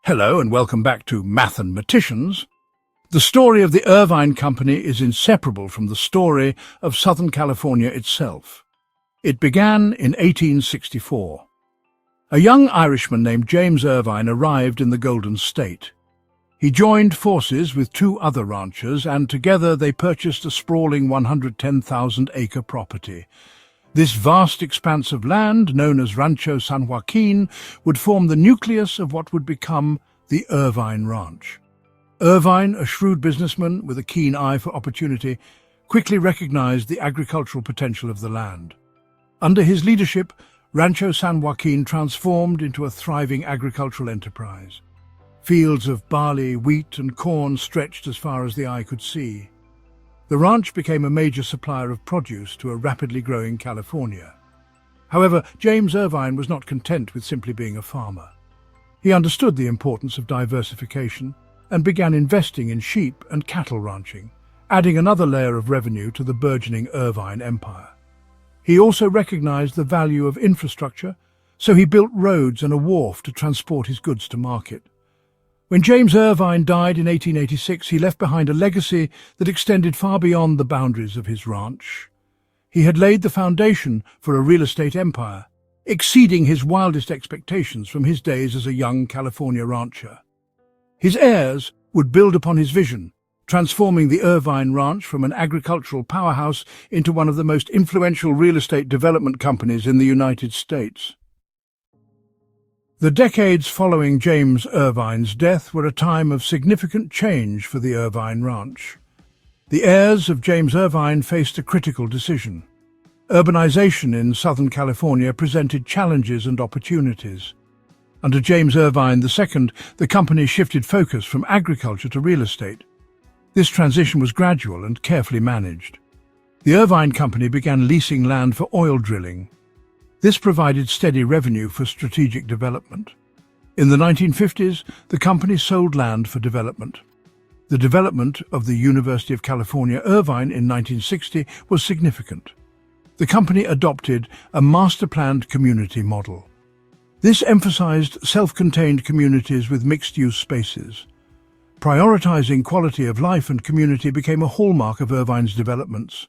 Hello and welcome back to Math and Maticians. The story of the Irvine Company is inseparable from the story of Southern California itself. It began in 1864. A young Irishman named James Irvine arrived in the Golden State. He joined forces with two other ranchers and together they purchased a sprawling 110,000-acre property. This vast expanse of land, known as Rancho San Joaquin, would form the nucleus of what would become the Irvine Ranch. Irvine, a shrewd businessman with a keen eye for opportunity, quickly recognized the agricultural potential of the land. Under his leadership, Rancho San Joaquin transformed into a thriving agricultural enterprise. Fields of barley, wheat and corn stretched as far as the eye could see. The ranch became a major supplier of produce to a rapidly growing California. However, James Irvine was not content with simply being a farmer. He understood the importance of diversification and began investing in sheep and cattle ranching, adding another layer of revenue to the burgeoning Irvine empire. He also recognized the value of infrastructure, so he built roads and a wharf to transport his goods to market. When James Irvine died in 1886, he left behind a legacy that extended far beyond the boundaries of his ranch. He had laid the foundation for a real estate empire, exceeding his wildest expectations from his days as a young California rancher. His heirs would build upon his vision, transforming the Irvine Ranch from an agricultural powerhouse into one of the most influential real estate development companies in the United States. The decades following James Irvine's death were a time of significant change for the Irvine Ranch. The heirs of James Irvine faced a critical decision. Urbanization in Southern California presented challenges and opportunities. Under James Irvine II, the company shifted focus from agriculture to real estate. This transition was gradual and carefully managed. The Irvine Company began leasing land for oil drilling. This provided steady revenue for strategic development. In the 1950s, the company sold land for development. The development of the University of California, Irvine in 1960 was significant. The company adopted a master-planned community model. This emphasized self-contained communities with mixed-use spaces. Prioritizing quality of life and community became a hallmark of Irvine's developments.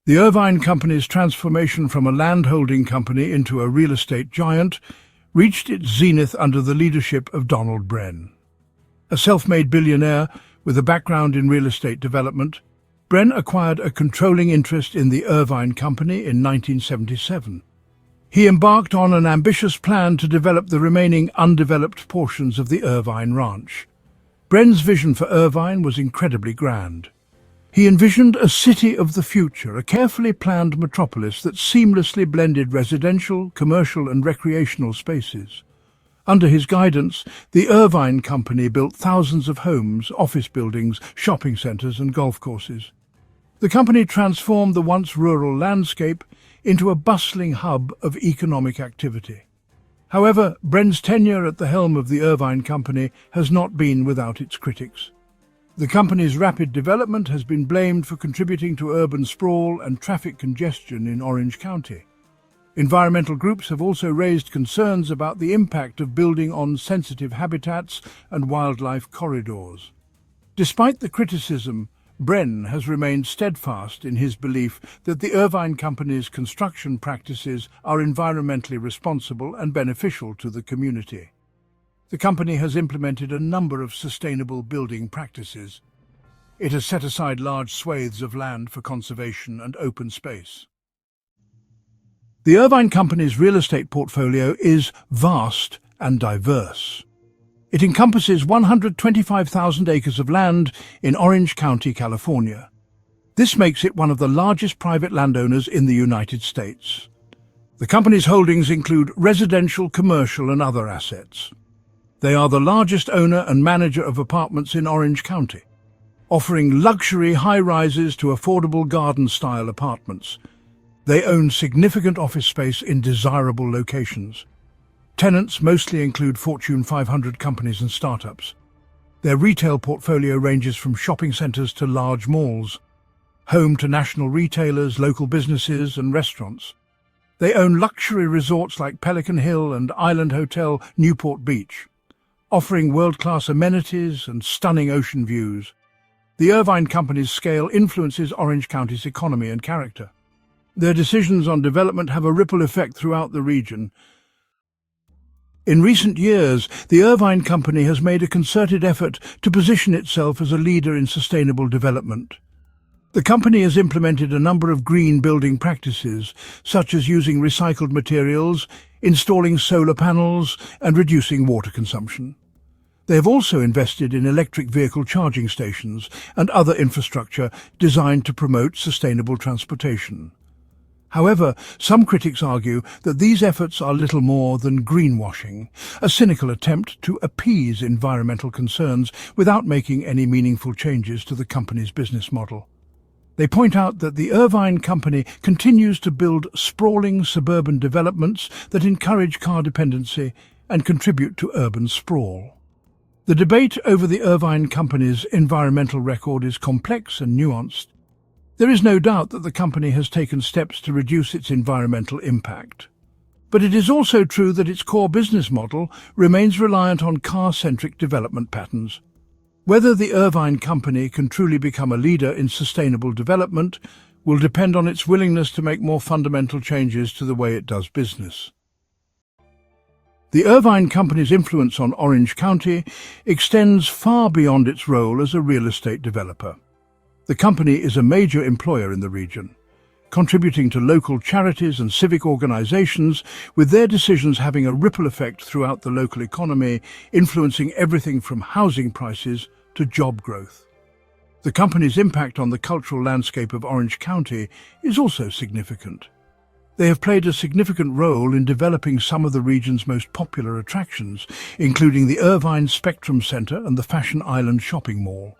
The Irvine Company's transformation from a landholding company into a real estate giant reached its zenith under the leadership of Donald Bren. A self-made billionaire with a background in real estate development, Bren acquired a controlling interest in the Irvine Company in 1977. He embarked on an ambitious plan to develop the remaining undeveloped portions of the Irvine Ranch. Bren's vision for Irvine was incredibly grand. He envisioned a city of the future, a carefully planned metropolis that seamlessly blended residential, commercial and recreational spaces. Under his guidance, the Irvine Company built thousands of homes, office buildings, shopping centers and golf courses. The company transformed the once rural landscape into a bustling hub of economic activity. However, Bren's tenure at the helm of the Irvine Company has not been without its critics. The company's rapid development has been blamed for contributing to urban sprawl and traffic congestion in Orange County. Environmental groups have also raised concerns about the impact of building on sensitive habitats and wildlife corridors. Despite the criticism, Bren has remained steadfast in his belief that the Irvine Company's construction practices are environmentally responsible and beneficial to the community. The company has implemented a number of sustainable building practices. It has set aside large swathes of land for conservation and open space. The Irvine Company's real estate portfolio is vast and diverse. It encompasses 125,000 acres of land in Orange County, California. This makes it one of the largest private landowners in the United States. The company's holdings include residential, commercial and other assets. They are the largest owner and manager of apartments in Orange County, offering luxury high-rises to affordable garden-style apartments. They own significant office space in desirable locations. Tenants mostly include Fortune 500 companies and startups. Their retail portfolio ranges from shopping centers to large malls, home to national retailers, local businesses and restaurants. They own luxury resorts like Pelican Hill and Island Hotel Newport Beach. offering world-class amenities and stunning ocean views. The Irvine Company's scale influences Orange County's economy and character. Their decisions on development have a ripple effect throughout the region. In recent years, the Irvine Company has made a concerted effort to position itself as a leader in sustainable development. The company has implemented a number of green building practices, such as using recycled materials, installing solar panels, and reducing water consumption. They have also invested in electric vehicle charging stations and other infrastructure designed to promote sustainable transportation. However, some critics argue that these efforts are little more than greenwashing, a cynical attempt to appease environmental concerns without making any meaningful changes to the company's business model. They point out that the Irvine Company continues to build sprawling suburban developments that encourage car dependency and contribute to urban sprawl. The debate over the Irvine Company's environmental record is complex and nuanced. There is no doubt that the company has taken steps to reduce its environmental impact. But it is also true that its core business model remains reliant on car-centric development patterns. Whether the Irvine Company can truly become a leader in sustainable development will depend on its willingness to make more fundamental changes to the way it does business. The Irvine Company's influence on Orange County extends far beyond its role as a real estate developer. The company is a major employer in the region, contributing to local charities and civic organizations, with their decisions having a ripple effect throughout the local economy, influencing everything from housing prices to job growth. The company's impact on the cultural landscape of Orange County is also significant. They have played a significant role in developing some of the region's most popular attractions, including the Irvine Spectrum Center and the Fashion Island Shopping Mall,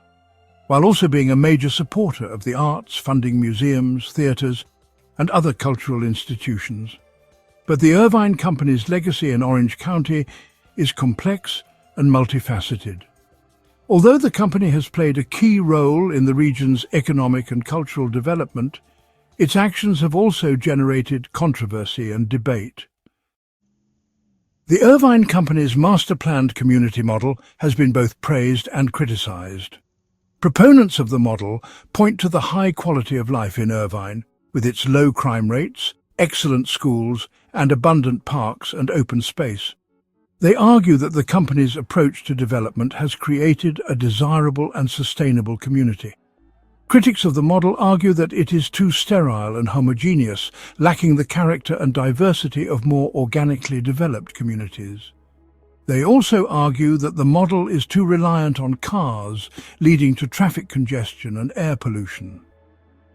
while also being a major supporter of the arts, funding museums, theatres, and other cultural institutions. But the Irvine Company's legacy in Orange County is complex and multifaceted. Although the company has played a key role in the region's economic and cultural development, its actions have also generated controversy and debate. The Irvine Company's master-planned community model has been both praised and criticized. Proponents of the model point to the high quality of life in Irvine, with its low crime rates, excellent schools, and abundant parks and open space. They argue that the company's approach to development has created a desirable and sustainable community. Critics of the model argue that it is too sterile and homogeneous, lacking the character and diversity of more organically developed communities. They also argue that the model is too reliant on cars, leading to traffic congestion and air pollution.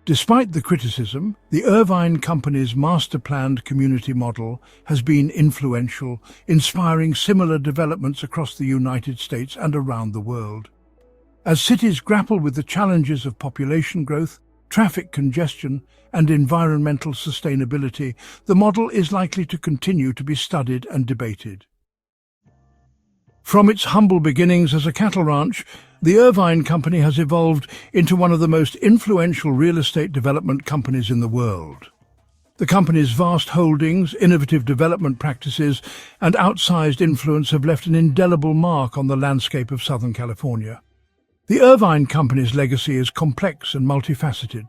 Despite the criticism, the Irvine Company's master-planned community model has been influential, inspiring similar developments across the United States and around the world. As cities grapple with the challenges of population growth, traffic congestion, and environmental sustainability, the model is likely to continue to be studied and debated. From its humble beginnings as a cattle ranch, the Irvine Company has evolved into one of the most influential real estate development companies in the world. The company's vast holdings, innovative development practices, and outsized influence have left an indelible mark on the landscape of Southern California. The Irvine Company's legacy is complex and multifaceted.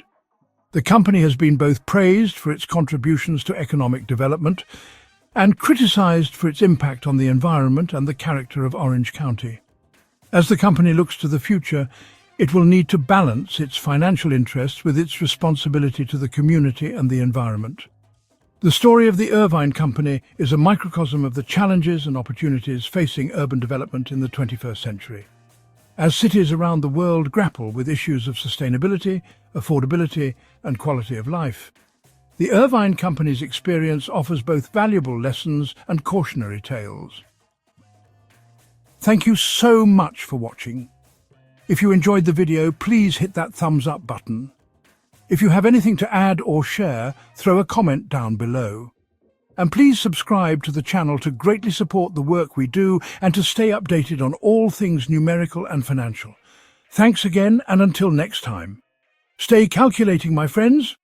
The company has been both praised for its contributions to economic development and criticized for its impact on the environment and the character of Orange County. As the company looks to the future, it will need to balance its financial interests with its responsibility to the community and the environment. The story of the Irvine Company is a microcosm of the challenges and opportunities facing urban development in the 21st century. As cities around the world grapple with issues of sustainability, affordability, and quality of life, the Irvine Company's experience offers both valuable lessons and cautionary tales. Thank you so much for watching. If you enjoyed the video, please hit that thumbs up button. If you have anything to add or share, throw a comment down below. And please subscribe to the channel to greatly support the work we do and to stay updated on all things numerical and financial. Thanks again, and until next time. Stay calculating, my friends.